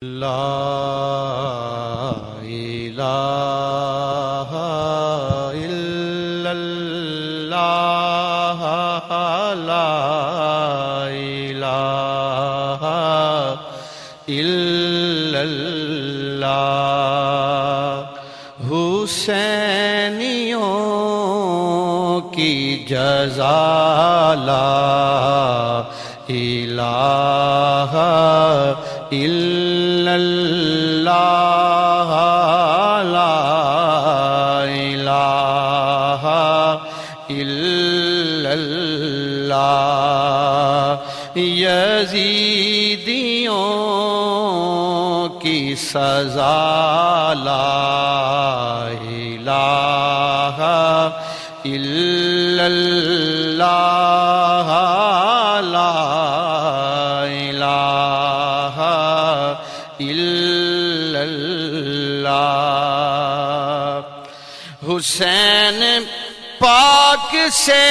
لا الہ الا اللہ لا الہ الا اللہ حسینیوں کی جزا لا الہ الا اللہ لا الہ الا اللہ یزیدیوں کی سزا لا الہ الا اللہ لا الہ الا اللہ حسین پاک سے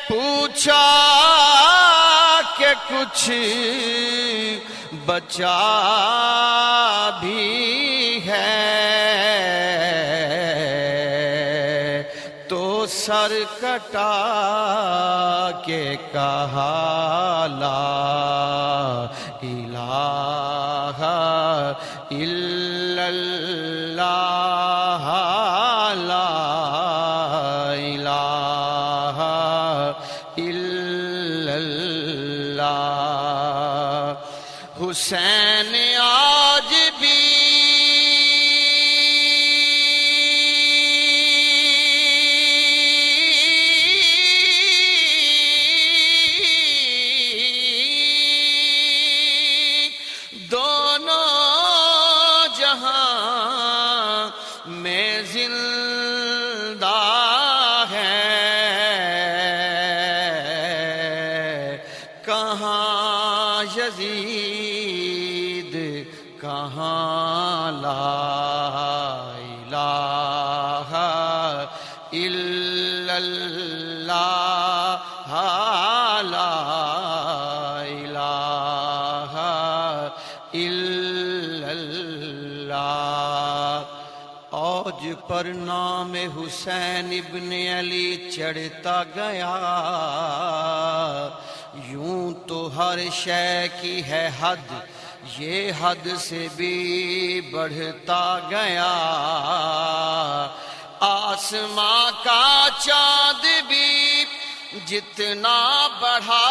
پوچھا کہ کچھ بچا بھی ہے تو سر کٹا کے کہا لا الہ الا اللہ لا الہ الا اللہ حسین آج بھی دونوں جہاں میں زندہ ہے کہاں یزید کہاں لا الہ الا اللہ لا الہ الا اللہ اوج پر نام حسین ابن علی چڑھتا گیا یوں تو ہر شے کی ہے حد یہ حد سے بھی بڑھتا گیا آسماں کا چاند بھی جتنا بڑھا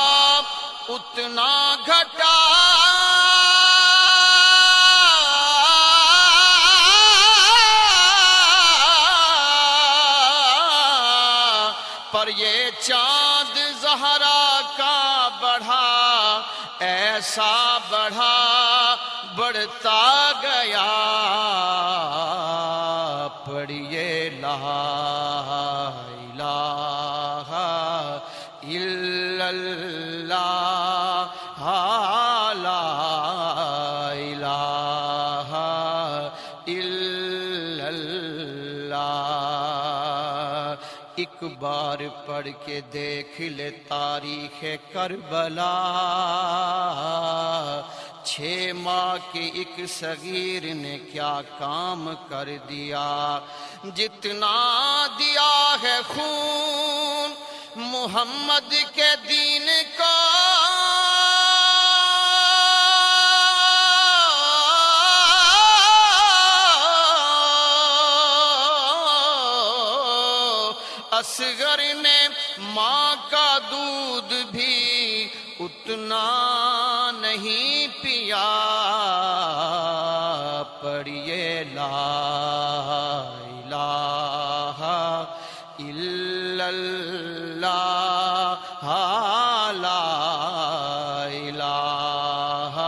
اتنا گھٹا پر یہ چاند زہرا کا بڑھا ایسا بڑھا بڑھتا گیا پڑھیے لا الہ الا اللہ لا الہ الا اللہ ایک بار پڑھ کے دیکھ لے تاریخ کربلا 6 ماہ کے ایک صغیر نے کیا کام کر دیا جتنا دیا ہے خون محمد کے دین کو اصغر نے ماں کا دودھ بھی اتنا نہیں پیا پڑھیے لا الہ الا اللہ لا الہ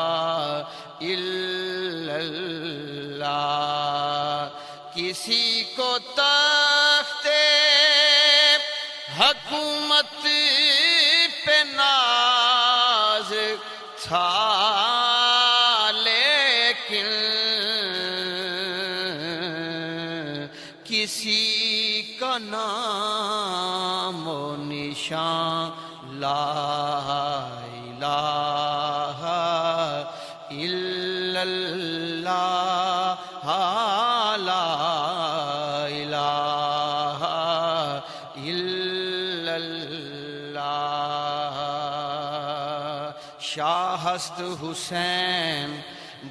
الا اللہ کسی کو تخت حکومت پہ ناز تھا لیکن کسی کا نام و نشان لا الہ الا اللہ، لا الہ الا اللہ۔ شاہ ہست حسین،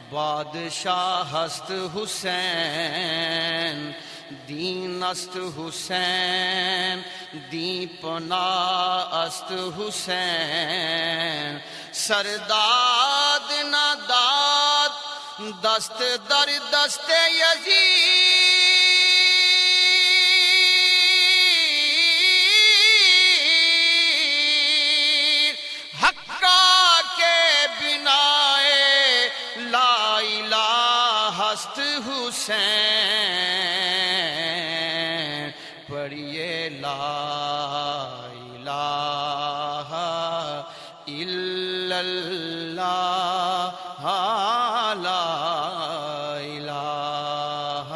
بادشاہ ہست حسین، دین است حسین، دین پناہ است حسین، سرداد نہ داد دست در دست یزید، حقا کے بنائے لا الہ است حسین، پڑھیے لا الہ الا اللہ، لا الہ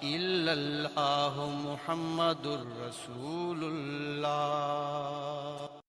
الا اللہ، محمد الرسول اللہ۔